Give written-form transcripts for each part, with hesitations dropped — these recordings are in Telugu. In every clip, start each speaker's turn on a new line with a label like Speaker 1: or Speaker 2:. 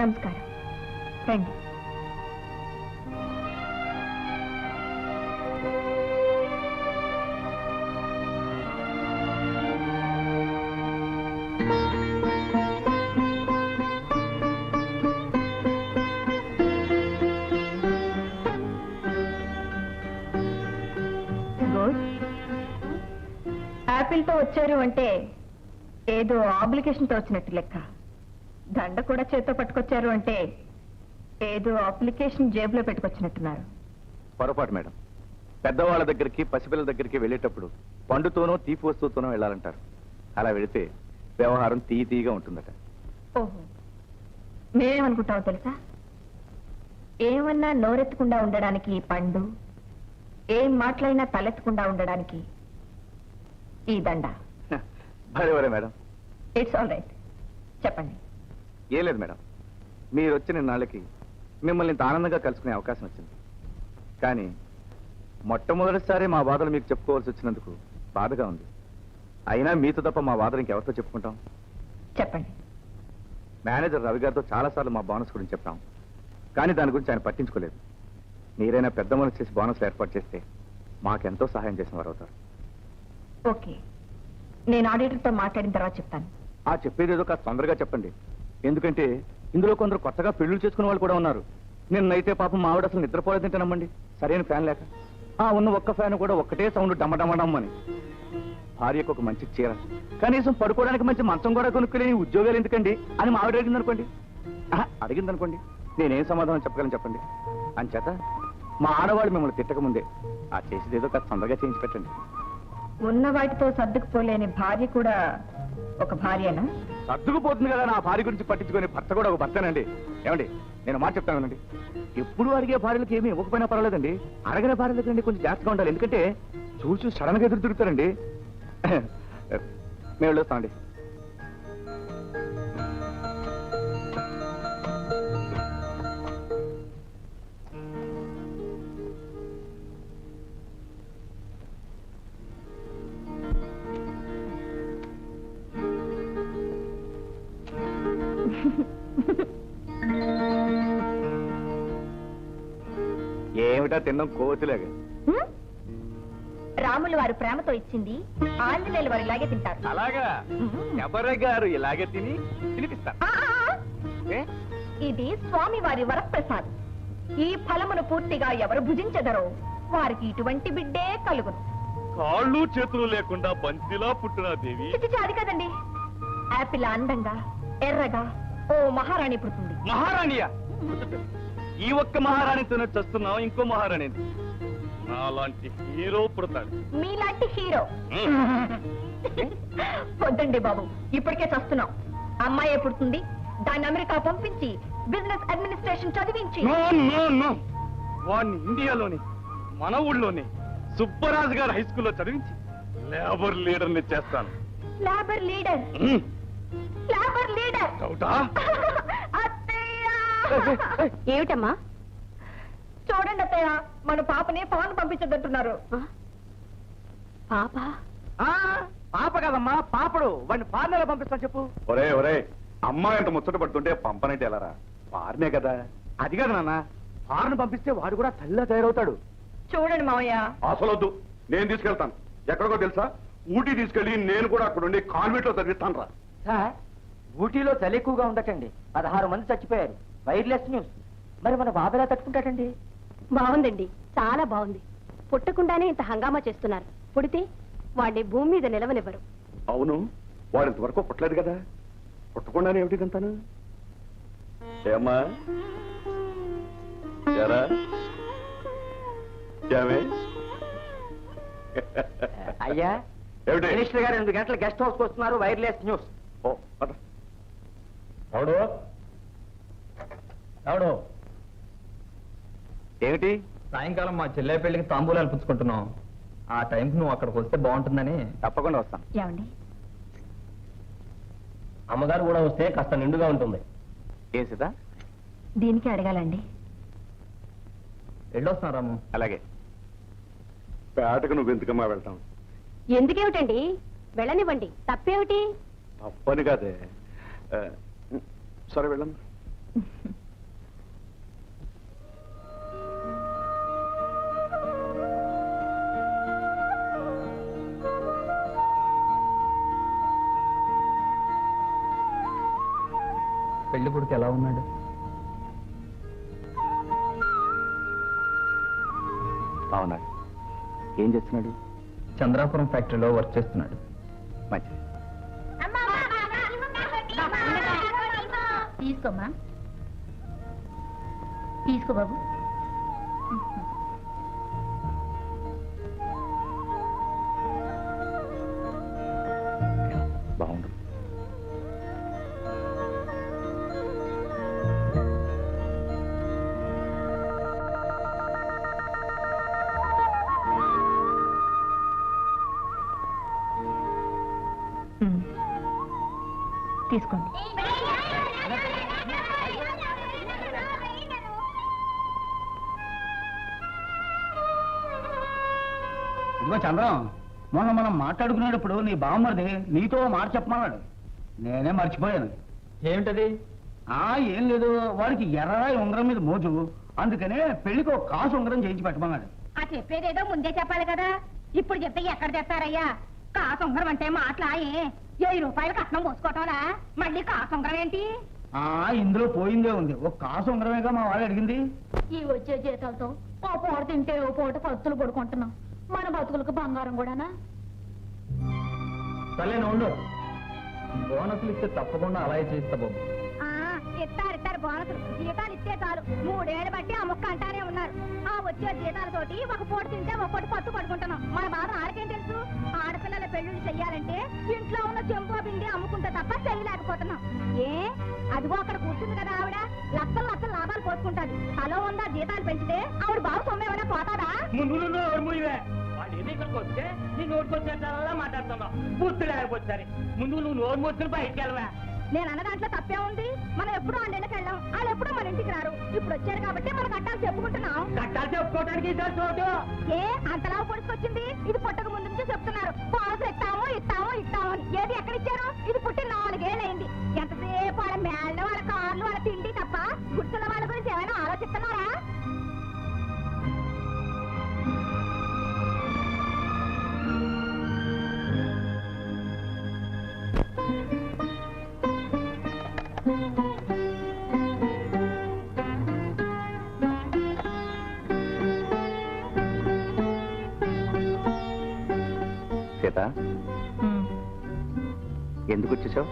Speaker 1: నమస్కారం. రండి. యాపిల్తో వచ్చారు అంటే ఏదో అప్లికేషన్తో వచ్చినట్టు లెక్క. దండ కూడా చేత్తో పట్టుకొచ్చారు అంటే ఏదో అప్లికేషన్ జేబులో పెట్టుకొచ్చినట్టున్నారు.
Speaker 2: పొరపాటు మేడం. పెద్దవాళ్ళ దగ్గరికి పసిపిల్లల దగ్గరికి వెళ్ళేటప్పుడు పండుతోనో తీపి వస్తువుతోనో వెళ్ళాలంటారు. అలా వెళితే వ్యవహారం తీయగా ఉంటుందట.
Speaker 1: ఓహో, మేమేమనుకుంటామో తెలుసా? ఏమన్నా నోరెత్తకుండా ఉండడానికి పండు, ఏం మాట్లాడినా తలెత్తకుండా ఉండడానికి ఈ దండ.
Speaker 2: భలే మేడం.
Speaker 1: It's all right. చెప్పండి.
Speaker 2: ఏం లేదు మేడం, మీరు వచ్చిన నాళ్ళకి మిమ్మల్ని ఇంత ఆనందంగా కలుసుకునే అవకాశం వచ్చింది. కానీ మొట్టమొదటిసారి మా బాధలు మీకు చెప్పుకోవాల్సి వచ్చినందుకు బాధగా ఉంది. అయినా మీతో తప్ప మా బాధలు ఇంకెవరితో చెప్పుకుంటాం?
Speaker 1: చెప్పండి.
Speaker 2: మేనేజర్ రవి గారితో చాలాసార్లు మా బోనస్ గురించి చెప్పాం, కానీ దాని గురించి ఆయన పట్టించుకోలేదు. మీరైనా పెద్ద మనసు చేసి బోనస్లు ఏర్పాటు చేస్తే మాకెంతో సహాయం చేసిన వారు అవుతారు.
Speaker 1: ఓకే, నేను ఆడిటర్తో మాట్లాడిన తర్వాత చెప్తాను.
Speaker 2: ఆ చెప్పేది ఏదో కాస్త తొందరగా చెప్పండి. ఎందుకంటే ఇందులో కొందరు కొత్తగా పెళ్లిళ్ళు చేసుకునే వాళ్ళు కూడా ఉన్నారు. నిన్నైతే పాపం మా ఆవిడ అసలు నిద్రపోలేదంటే నమ్మండి, సరైన ఫ్యాన్ లేక. ఉన్న ఒక్క ఫ్యాన్ కూడా ఒక్కటే సౌండ్ డమ్మడమ్మడమ్మని. భార్యకు ఒక మంచి చీర, కనీసం పడుకోవడానికి మంచి మంచం కూడా కొనుక్కునే ఉద్యోగాలు ఎందుకండి అని మా ఆవిడ అడిగిందనుకోండి. అడిగిందనుకోండి, నేనేం సమాధానం చెప్పగలను చెప్పండి? అంచేత మా ఆడవాళ్ళు మిమ్మల్ని తిట్టకముందే ఆ చేసేది ఏదో కాస్త తొందరగా చేయించి పెట్టండి.
Speaker 1: ఉన్న వాటితో సర్దుకుపోలేని భార్య కూడా ఒక భార్యనా?
Speaker 2: సర్దుకుపోతుంది కదా, నా భార్య గురించి పట్టించుకునే భర్త కూడా ఒక భర్తనండి. ఏమండి, నేను మాట చెప్తానండి, ఎప్పుడు అడిగే భార్యలకు ఏమీ ఇవ్వకపోయినా పర్వాలేదండి, అడగని భార్యలకు అండి కొంచెం జాగ్రత్తగా ఉండాలి. ఎందుకంటే చూసి సడన్ గా ఎదురు తిరుగుతారండి. మేము వెళ్ళొస్తామండి. ఏమిటా తిన్నాం కోతిలాగా?
Speaker 1: రాములు వారు ప్రేమతో ఇచ్చింది ఆంజనేయులు వారు ఇలాగే తింటారు.
Speaker 2: అలాగా? ఎవరి గారు ఇలాగే తినిపిస్తారు?
Speaker 1: ఇది స్వామి వారి వరప్రసాద్. ఈ ఫలమును పూర్తిగా ఎవరు భుజించదరో వారికి ఇటువంటి బిడ్డే కలుగును.
Speaker 2: కాళ్ళు చేతులు లేకుండా బంతిలా పుట్టిన దేవి.
Speaker 1: అది కదండి, యాపిల్ అందంగా ఎర్రగా ఓ మహారాణి పుడుతుంది.
Speaker 2: మహారాణియా? ఈ ఒక్క మహారాణితోనే చస్తున్నాం, ఇంకో మహారాణి నాలాంటి హీరో పుడతాడు.
Speaker 1: మీలాంటి హీరో వద్దండి బాబు, ఇప్పటికే చస్తున్నాం. అమ్మాయి పుడుతుంది, దాన్ని అమెరికా పంపించి బిజినెస్ అడ్మినిస్ట్రేషన్ చదివించి.
Speaker 2: వాడిని ఇండియాలోని మన ఊళ్ళోని సుబ్బరాజు గారు హై స్కూల్లో చదివించి లేబర్ లీడర్ ని చేస్తాను.
Speaker 1: Labour leader? Labour leader? ఏమిటమ్మా? చూడండి అత్తయ్య, మన పాపని ఫాన్ పంపించదంటున్నారు. పాప?
Speaker 2: పాప కదమ్మా, పాపడు. వాడిని ఫారెన్ ఎలా పంపిస్తాను చెప్పు? ఒరే ఒరే, అమ్మాయి ఎంత ముచ్చట పడుతుంటే పంపనంటే ఎలారా? ఫారెనే కదా. అది కదా నాన్న, ఫారెన్ పంపిస్తే వాడు కూడా తల్లిలా తయారవుతాడు.
Speaker 1: చూడండి మావయ్య.
Speaker 3: అసలు వద్దు, నేను తీసుకెళ్తాను. ఎక్కడికో తెలుసా? ఊటీ తీసుకెళ్లి నేను కూడా అక్కడుండి కాన్వెంట్ లో చదివిస్తాను రా.
Speaker 4: సార్, ఊటీలో చలి ఎక్కువగా ఉండటండి, 16 మంది చచ్చిపోయారు. Wireless news. మరి మన బాబు ఎలా తట్టుకుంటాడండి?
Speaker 1: బాగుందండి, చాలా బాగుంది. పుట్టకుండానే ఇంత హంగామా చేస్తున్నారు. పుడితే వాడిని భూమి మీద నిలవనివ్వరు.
Speaker 3: అవును, వాడు ఇంతవరకు పుట్టలేదు కదా, పుట్టకుండానే ఏమిటి ఇదంతాను? ఏమ్మా ఎరా
Speaker 4: అయ్యా,
Speaker 3: ఏమిటి?
Speaker 4: మినిస్టర్ గారు 8 గంటల గెస్ట్ హౌస్ కు వస్తున్నారు. Wireless news.
Speaker 3: ఓ పద.
Speaker 5: ఎవడు?
Speaker 2: ఏమిటి?
Speaker 5: సాయంకాలం మా చెల్లె పెళ్లికి తాంబూలాలు పుచ్చుకుంటున్నాం. ఆ టైంకి నువ్వు అక్కడికి వస్తే బాగుంటుందని.
Speaker 2: తప్పకుండా వస్తాను.
Speaker 1: ఏమండి,
Speaker 5: అమ్మగారు కూడా వస్తే కాస్త నిండుగా ఉంటుంది.
Speaker 2: ఏం సీతా?
Speaker 1: దీనికి అడగాలండి.
Speaker 5: వెళ్ళొస్తాను రాము.
Speaker 2: అలాగే.
Speaker 3: పేటకు నువ్వు ఎందుకమ్మా వెళ్తాం?
Speaker 1: ఎందుకేమిటండి, వెళ్ళనివ్వండి. తప్పేమిటి?
Speaker 3: తప్పని కాదే. సరే వెళ్ళమ్మా.
Speaker 5: పెళ్లి కొడుకు ఎలా ఉన్నాడు?
Speaker 2: బాగున్నాడు. ఏం చేస్తున్నాడు?
Speaker 5: చంద్రాపురం ఫ్యాక్టరీలో వర్క్ చేస్తున్నాడు.
Speaker 2: మంచిది.
Speaker 6: తీసుకోమ్మా, తీసుకో బాబు.
Speaker 2: బాగుండు.
Speaker 1: తీసుకోండి.
Speaker 7: ఇదిగో చంద్రం, మొన్న మనం మాట్లాడుకునేటప్పుడు నీ బామ్మరిది నీతో మాట చెప్పమన్నాడు. నేనే మర్చిపోయాను.
Speaker 5: ఏమిటది?
Speaker 7: ఏం లేదు, వాడికి ఎర్రరాయి ఉంగరం మీద మోజు, అందుకనే పెళ్లికి ఒక కాసు ఉంగరం చేయించి పెట్టమన్నాడు.
Speaker 6: ఆ చెప్పేదేదో ముందే చెప్పాలి కదా, ఇప్పుడు చెప్తే ఎక్కడ తెస్తారయ్యా? కాసొంగరం అంటే మాట్లాయే 1000 రూపాయలు కట్నం పోసుకోవటంలా, మళ్ళీ కాసొంగరం ఏంటి?
Speaker 7: ఇందులో పోయిందే ఉంది, ఒక కాసు ఉంగరమేగా మా వాళ్ళు అడిగింది.
Speaker 6: ఈ వచ్చే జీతాలతో ఓ పూట తింటే ఓ పూట పత్తులు పడుకుంటున్నాం, మన బతుకులకు బంగారం కూడానా?
Speaker 5: సర్లే ఉండు, బోనస్లు ఇస్తే తప్పకుండా అలాగే చేస్తా బాబు.
Speaker 6: ఇస్తారు బోనసులు, జీతాలు ఇస్తే చాలు. 3 ఏళ్ళు బట్టి ఆ ముక్క అంటానే ఉన్నారు. ఆ వచ్చే జీతాలతోటి ఒక పూట తింటే ఒక పూట పత్తు పడుకుంటున్నాం. మన బాధ ఆడకేం తెలుసు? ఆడపిల్లల పెళ్లిళ్ళు చెయ్యాలంటే ఇంట్లో ఉన్న చెంపు బిండి అమ్ముకుంటే తప్ప చేయలేకపోతున్నాం. అదిగో అక్కడ కూర్చుంది కదా ఆవిడ, లక్షలు లక్షలు లాభాలు పోసుకుంటాది. తలో ఉందా జీతాలు పెంచితే ఆవిడ బాబు సొమ్మేమైనా పోతాదా?
Speaker 4: వాళ్ళు ఏదో ఇక్కడికి వస్తే నీ నోటుకొచ్చేలా మాట్లాడుతున్నావు. పూర్తి లేకపోతే ముందు నువ్వు నోరు మూసుకుని బయటికి వెళ్ళవా?
Speaker 6: నేను అన్న దాంట్లో తప్పే ఉంది. మనం ఎప్పుడూ వాళ్ళ ఇళ్ళకి వెళ్ళాం, వాళ్ళు ఎప్పుడూ మన ఇంటికి రారు. ఇప్పుడు వచ్చారు కాబట్టి మనం కట్టాలు చెప్పుకుంటున్నాం.
Speaker 4: కట్టాలు చెప్పుకోవడానికి చోటు
Speaker 6: అంతలా పొడుచుకొచ్చింది. ఇది పుట్టక ముందు నుంచి చెప్తున్నారు, బోనసులు ఇస్తాము ఇస్తాము ఇస్తాము అని. ఏది ఎక్కడ ఇచ్చారు? ఇది పుట్టిన 4 ఏళ్ళైంది. ఎంతసేపు వాళ్ళ మేళ్ళ వాళ్ళ కార్లు వాళ్ళ తిండి తప్ప గుర్తున్న వాళ్ళ గురించి ఏమైనా ఆలోచిస్తున్నారా?
Speaker 2: సీత, ఎందుకు వచ్చేసావు?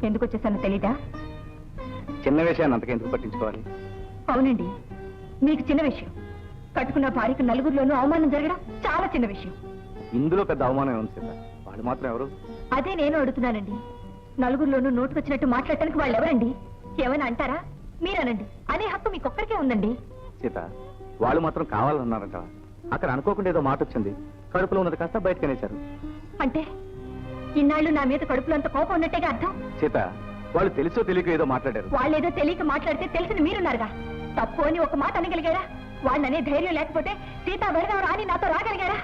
Speaker 1: ఎందుకు వచ్చేసానో తెలీదా?
Speaker 2: చిన్న విషయాన్ని అంతకెందుకు పట్టించుకోవాలి?
Speaker 1: అవునండి, మీకు చిన్న విషయం. కట్టుకున్న భార్యకు నలుగురిలోనూ అవమానం జరగడం చాలా చిన్న విషయం.
Speaker 2: ఇందులో పెద్ద అవమానం ఉంది సీత. వాళ్ళు మాత్రం ఎవరు?
Speaker 1: అదే నేను అడుగుతున్నానండి. నలుగురిలోనూ నోటుకొచ్చినట్టు మాట్లాడటానికి వాళ్ళు ఎవరండి? ఏమైనా అంటారా? మీరనండి. అనే హక్కు మీకొక్కరికే ఉందండి.
Speaker 2: సీత, వాళ్ళు మాత్రం కావాలన్నారంట. అక్కడ అనుకోకుండా ఏదో మాట వచ్చింది, కడుపులో ఉన్నది కాస్త బయటకు అనేశారు.
Speaker 1: అంటే ఇన్నాళ్ళు నా మీద కడుపులో అంత కోపం ఉన్నట్టేగా అర్థం.
Speaker 2: సీత, వాళ్ళు తెలుసో తెలియక ఏదో మాట్లాడారు.
Speaker 1: వాళ్ళేదో తెలియక మాట్లాడితే తెలిసింది మీరున్నారుగా. తప్పు అని ఒక మాట అనగలిగారా? వాళ్ళనే ధైర్యం లేకపోతే సీతా వెళదాం రాని నాతో రాగలిగారా?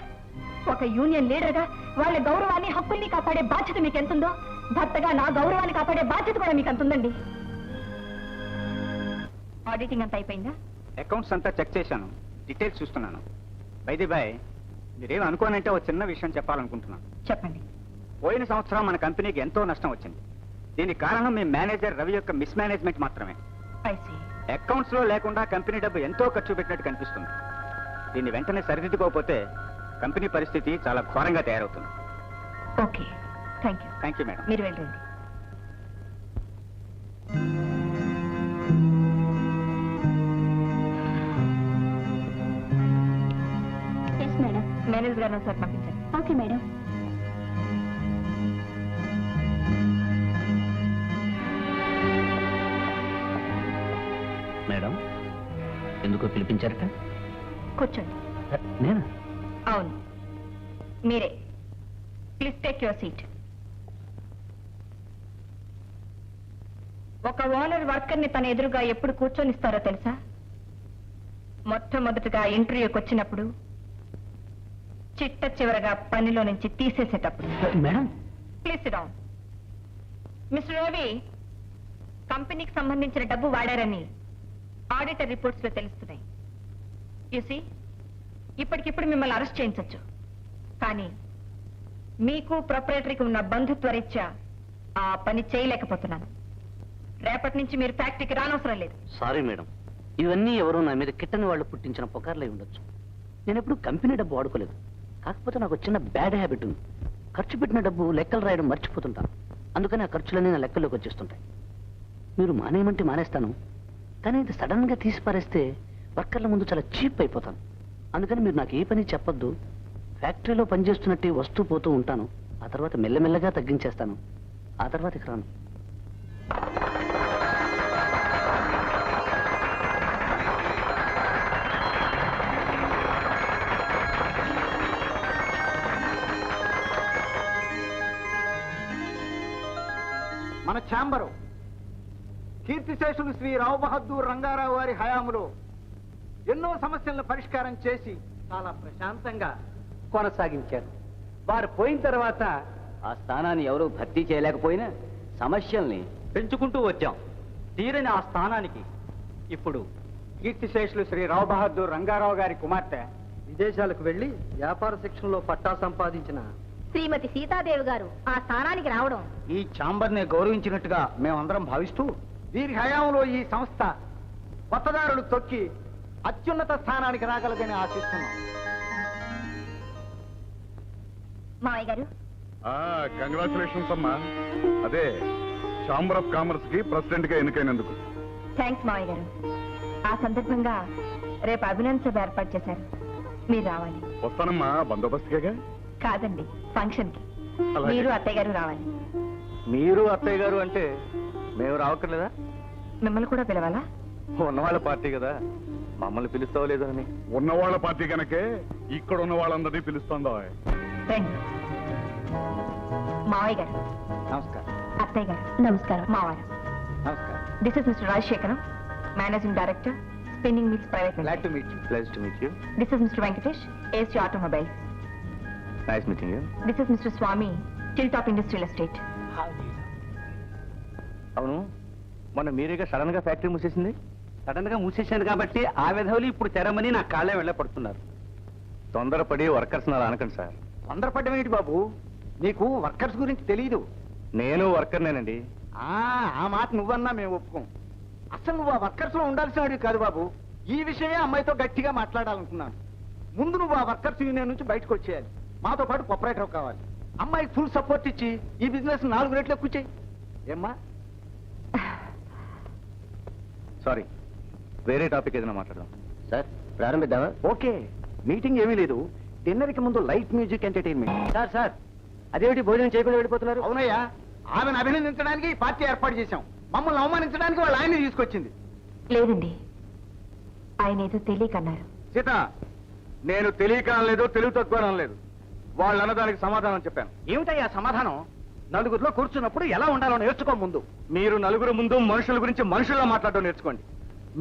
Speaker 1: ఒక యూనియన్ లీడర్ గా వాళ్ళ గౌరవాన్ని హక్కుల్ని కాపాడే బాధ్యత మీకు ఎంతుందో, భర్తగా నా గౌరవాన్ని కాపాడే బాధ్యత కూడా మీకు అంతుందండి. ఆడిటింగ్ అంతా అయిపోయిందా?
Speaker 8: అకౌంట్స్ అంతా చెక్ చేశాను, డీటెయిల్స్ చూస్తున్నాను. బైది బాయ్, మీరేం అనుకోనంటే ఒక చిన్న విషయం చెప్పాలనుకుంటున్నాను.
Speaker 1: చెప్పండి.
Speaker 8: పోయిన సంవత్సరం మన కంపెనీకి ఎంతో నష్టం వచ్చింది. దీనికి కారణం మీ మేనేజర్ రవి యొక్క మిస్ మేనేజ్మెంట్ మాత్రమే. అకౌంట్స్ లో లేకుండా కంపెనీ డబ్బు ఎంతో ఖర్చు పెట్టినట్టు కనిపిస్తుంది. దీన్ని వెంటనే సరిదిద్దుకోకపోతే కంపెనీ పరిస్థితి చాలా ఘోరంగా తయారవుతుంది.
Speaker 1: Okay, thank you.
Speaker 8: Thank you madam.
Speaker 1: మీరు వెళ్ళండి.
Speaker 6: మేడం,
Speaker 1: మేనేజర్ గారు సార్ పంపించండి.
Speaker 6: Okay madam.
Speaker 4: మేడం, ఎందుకో పిలిపించారట?
Speaker 1: కూర్చోండి.
Speaker 4: నేను?
Speaker 1: అవును, మీరే. Please take your seat. ఒక ఓనర్ వర్కర్ని తన ఎదురుగా ఎప్పుడు కూర్చొనిస్తారో తెలుసా? మొట్టమొదటిగా ఇంటర్వ్యూకి వచ్చినప్పుడు, చిట్ట చివరగా పనిలో నుంచి తీసేసేటప్పుడు.
Speaker 4: Madam,
Speaker 1: please sit down. Mister Ravi, కంపెనీకి సంబంధించిన డబ్బు వాడారని ఆడిటర్ రిపోర్ట్స్ లో తెలుస్తున్నాయి. యూసీ, ఇప్పటికిప్పుడు మిమ్మల్ని అరెస్ట్ చేయించొచ్చు, కానీ మీకు ప్రొపరేటరీకి ఉన్న బంధుత్వ రీత్యా ఆ పని చేయలేకపోతున్నాను. రేపటి నుంచి మీరు ఫ్యాక్టరీకి రానవసరం లేదు.
Speaker 9: సారీ మేడం, ఇవన్నీ ఎవరో నా మీద కిట్టని వాళ్ళు పుట్టించిన పుకార్లై ఉండొచ్చు. నేను ఎప్పుడు కంపెనీ డబ్బు వాడుకోలేదు. కాకపోతే నాకు చిన్న బ్యాడ్ హ్యాబిట్ ఉంది. ఖర్చు పెట్టిన డబ్బు లెక్కలు రాయడం మర్చిపోతుంటాను. అందుకని ఆ ఖర్చులన్నీ నా లెక్కల్లోకి వచ్చేస్తుంటాయి. మీరు మానేయమంటే మానేస్తాను, కానీ ఇది సడన్ గా తీసి పారేస్తే వర్కర్ల ముందు చాలా చీప్ అయిపోతాను. అందుకని మీరు నాకు ఏ పని చెప్పొద్దు. ఫ్యాక్టరీలో పనిచేస్తున్నట్టు వస్తూ పోతూ ఉంటాను. ఆ తర్వాత మెల్లమెల్లగా తగ్గించేస్తాను. ఆ తర్వాత ఇక రాను.
Speaker 7: మన ఛాంబరు కీర్తిశేషులు శ్రీ రావు బహదూర్ రంగారావు వారి హయాములో ఎన్నో సమస్యలను పరిష్కారం చేసి చాలా ప్రశాంతంగా కొనసాగించారు. వారు పోయిన తర్వాత
Speaker 9: ఆ స్థానాన్ని ఎవరూ భర్తీ చేయలేకపోయినా సమస్యల్ని పెంచుకుంటూ వచ్చాం. తీరని ఆ స్థానానికి
Speaker 7: ఇప్పుడు కీర్తిశేషులు శ్రీ రావు బహదూర్ రంగారావు గారి కుమార్తె విదేశాలకు వెళ్లి వ్యాపార శిక్షణలో పట్టా సంపాదించిన
Speaker 6: శ్రీమతి సీతాదేవి గారు ఆ స్థానానికి రావడం
Speaker 7: ఈ ఛాంబర్ ని గౌరవించినట్టుగా మేమందరం భావిస్తూ వీరి హయాంలో ఈ సంస్థ కొత్తదారులు తొక్కి అత్యున్నత స్థానానికి రాగలదని ఆశిస్తున్నాం.
Speaker 6: మావయ్య గారు,
Speaker 3: కంగ్రాచులేషన్స్ అమ్మా. అదే ఛాంబర్ ఆఫ్ కామర్స్ కి ప్రెసిడెంట్ గా ఎన్నికైనందుకు.
Speaker 1: థ్యాంక్స్ మావయ్య గారు. ఆ సందర్భంగా రేపు అభినందన సభ ఏర్పాటు చేశారు, మీరు రావాలి.
Speaker 3: వస్తానమ్మా, బందోబస్తుగా.
Speaker 1: కాదండి, ఫంక్షన్ కి.
Speaker 3: అలాగే.
Speaker 1: మీరు అత్తయ్య గారు రావాలి.
Speaker 2: మీరు అత్తయ్య గారు అంటే మేము రావక్కర్లేదా?
Speaker 1: మిమ్మల్ని కూడా పిలవాలా?
Speaker 2: ఉన్నవాళ్ళ పార్టీ కదా, మమ్మల్ని పిలుస్తావో లేదో అని.
Speaker 3: ఉన్నవాళ్ల పార్టీ కనుకే ఇక్కడ ఉన్న వాళ్ళందరినీ పిలుస్తుందా?
Speaker 1: రండి. మావయ్య గారు
Speaker 7: నమస్కారం.
Speaker 1: అత్తయ్య గారు నమస్కారం. మావయ్య
Speaker 7: నమస్కారం.
Speaker 1: This is mister Rajasekharam, managing director, spinning mills private
Speaker 7: glad to
Speaker 1: limited.
Speaker 7: Meet you.
Speaker 2: Pleased to meet you.
Speaker 1: This is mister Venkatesh, AC automobiles.
Speaker 2: Nice meeting you.
Speaker 1: This is mister Swamy, till top industrial estate.
Speaker 2: అవును, మొన్న మీరేగా సడన్ గా ఫ్యాక్టరీ మూసేసింది.
Speaker 9: సడన్ గా మూసేశాను కాబట్టి ఆ విధవులు ఇప్పుడు తెరమని నా కాళ్ళే వెళ్ళపడుతున్నారు.
Speaker 2: తొందరపడి వర్కర్స్ అలా అనకండి సార్.
Speaker 7: తొందరపడ్డం ఏంటి బాబు? నీకు వర్కర్స్ గురించి తెలీదు.
Speaker 2: నేను వర్కర్నేనండి.
Speaker 7: ఆ మాట నువ్వన్నా మేము ఒప్పుకోం. అసలు నువ్వు ఆ వర్కర్స్ లో ఉండాల్సిన వాడివి కాదు బాబు. ఈ విషయమే అమ్మాయితో గట్టిగా మాట్లాడాలనుకున్నాను. ముందు నువ్వు ఆ వర్కర్స్ యూనియన్ నుంచి బయటకు వచ్చేయాలి. మాతో పాటు ప్రొపరేటర్ కావాలి. అమ్మాయికి ఫుల్ సపోర్ట్ ఇచ్చి ఈ బిజినెస్ 4 రెట్లు ఎక్కువ చేయి. ఏమ్మా?
Speaker 2: సారీ, వేరే టాపిక్ ఏదైనా మాట్లాడదాం.
Speaker 9: సార్ ప్రారంభిద్దామా?
Speaker 7: ఓకే, మీటింగ్ ఏమీ లేదు. డిన్నర్ కి ముందు లైట్ మ్యూజిక్ ఎంటర్టైన్మెంట్.
Speaker 9: సార్ అదేమిటి భోజనం చేయకుండా వెళ్ళిపోతున్నారు?
Speaker 7: అవునయ్యా, ఆమెను అభినందించడానికి ఈ పార్టీ ఏర్పాటు చేశాం. మమ్మల్ని అవమానించడానికి వాళ్ళు ఆయన్ని తీసుకొచ్చింది.
Speaker 1: లేదండి, ఆయన ఏదో తెలియకన్నారు.
Speaker 2: సీత, నేను తెలియక అనలేదు, తెలివి తక్కువ అనలేదు. వాళ్ళు అన్నదానికి సమాధానం చెప్పాను.
Speaker 7: ఏమిటయ్యా సమాధానం? నలుగురిలో కూర్చున్నప్పుడు ఎలా ఉండాలో నేర్చుకో ముందు.
Speaker 2: మీరు నలుగురు ముందు మనుషుల గురించి మనుషుల్లా మాట్లాడడం నేర్చుకోండి.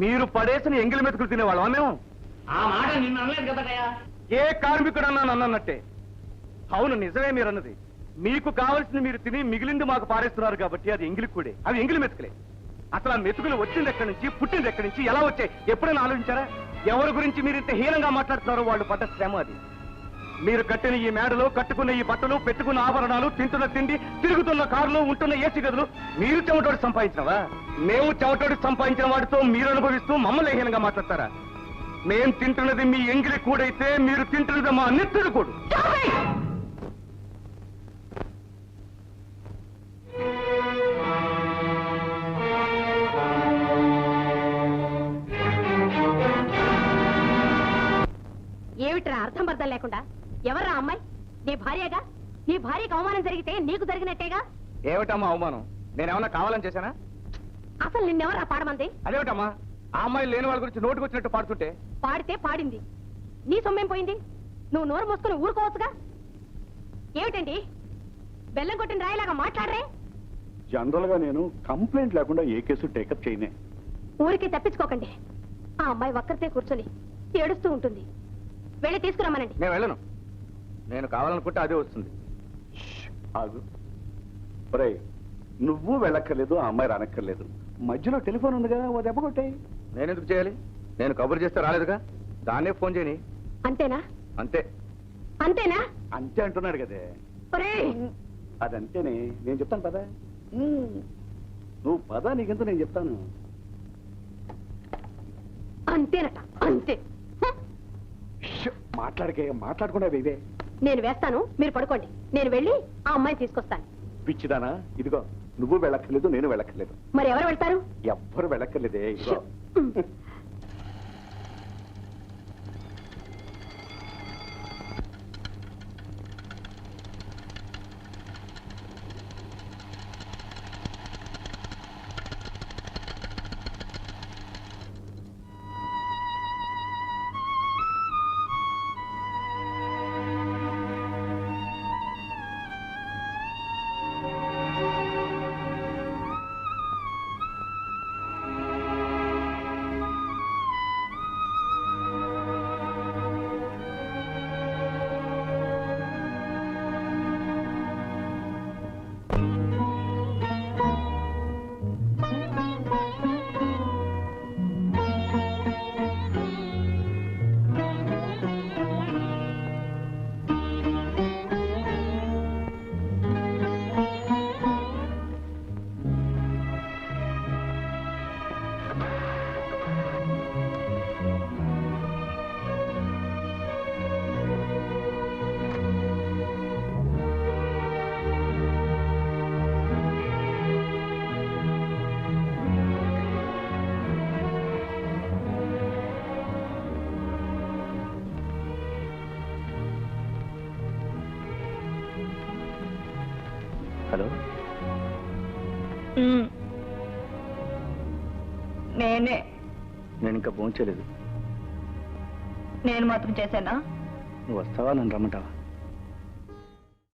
Speaker 2: మీరు పడేసిన ఎంగిలి మెతుకులు తినేవాళ్ళం మేము.
Speaker 4: ఆ మాట నిన్ను అనలేదు కదయ్యా.
Speaker 2: ఏ కార్మికుడు అన్నా నన్నన్నట్టే. అవును, నిజమే మీరన్నది. మీకు కావలసింది మీరు తిని మిగిలింది మాకు పారేస్తున్నారు కాబట్టి అది ఎంగిలి కూడే, అవి ఎంగిలి మెతుకులే. అసలు ఆ మెతుకులు వచ్చింది ఎక్కడి నుంచి, పుట్టింది ఎక్కడి నుంచి, ఎలా వచ్చాయి ఎప్పుడైనా ఆలోచించారా? ఎవరి గురించి మీరు ఇంత హీనంగా మాట్లాడుతున్నారో వాళ్ళు పడ్డ శ్రమ అది. మీరు కట్టిన ఈ మేడలు, కట్టుకున్న ఈ బట్టలు, పెట్టుకున్న ఆభరణాలు, తింటున్న తిండి, తిరుగుతున్న కార్లు, ఉంటున్న ఏసీ గదులు మీరు చెమటోడి సంపాదించినవా? మేము చెమటోడి సంపాదించిన వాటితో మీరు అనుభవిస్తూ మమ్మల్ని హీనంగా మాట్లాడతారా? మేం తింటున్నది మీ ఎంగిలి కూడైతే మీరు తింటున్నది మా నెత్తుడు కూడు.
Speaker 6: ఏమిట్రా అర్థం పర్థం లేకుండా? ఎవర్రా అమ్మాయి? నీ భార్యగా? నీ భార్యకు అవమానం జరిగితే నీకు జరిగినట్టేగా?
Speaker 2: ఏమిటమ్మా అవమానం? నేనేమన్నా కావాలని చేశానా?
Speaker 6: అసలు నిన్నెవర్రా పాడమంది?
Speaker 2: అదేమిటమ్మా, ఆ అమ్మాయి లేని వాళ్ళ గురించి నోటుకు వచ్చినట్టు పాడుతుంటే?
Speaker 6: పాడితే పాడింది, నీ సొమ్మేం పోయింది? నువ్వు నోరు మూసుకుని ఊరుకోవచ్చుగా. ఏమిటండి బెల్లం కొట్టిన రాయిలాగా మాట్లాడరే?
Speaker 3: జనరల్ గా నేను కంప్లైంట్ లేకుండా ఏ కేసు టేకప్ చేయనే.
Speaker 6: ఊరికి తప్పించుకోకండి. ఆ అమ్మాయి ఒక్కరితే కూర్చొని ఏడుస్తూ ఉంటుంది. వెళ్ళి తీసుకురమ్మనండి.
Speaker 2: నేను వెళ్ళను. నేను కావాలనుకుంటే అదే వస్తుంది.
Speaker 3: ఆగు. ఒరేయ్, నువ్వు వెళ్ళక్కర్లేదు, ఆ అమ్మాయి రానక్కర్లేదు. మధ్యలో టెలిఫోన్ ఉందిగా, ఓ దెబ్బ కొట్టాయి.
Speaker 2: నేను ఎందుకు చేయాలి? నేను కబురు చేస్తే రాలేదుగా, దాన్నే ఫోన్ చేయని.
Speaker 1: అంతేనా?
Speaker 2: అంతే.
Speaker 1: అంతేనా?
Speaker 3: అంతే అంటున్నాడు కదే. అదంతేనే, నేను చెప్తాను పదా. నువ్వు పదా, నీకెంత నేను చెప్తాను.
Speaker 1: అంతేనట, అంతే.
Speaker 3: మాట్లాడకుండా బేబే.
Speaker 1: నేను వేస్తాను, మీరు పడుకోండి. నేను వెళ్ళి ఆ అమ్మాయిని తీసుకొస్తాను.
Speaker 3: పిచ్చిదానా, ఇదిగో నువ్వు వెళ్ళక్కర్లేదు, నేను వెళ్ళక్కర్లేదు.
Speaker 1: మరి ఎవరు వెళ్తారు?
Speaker 3: ఎవ్వరు వెళ్ళక్కర్లేదే. ఇదిగో
Speaker 2: హలో,
Speaker 1: నేనే.
Speaker 2: నేను ఇంకా ఫోన్ చేయలేదు.
Speaker 1: నేను మాత్రం చేశానా?
Speaker 2: నువ్వు వస్తావా, నన్ను రమ్మంటావా?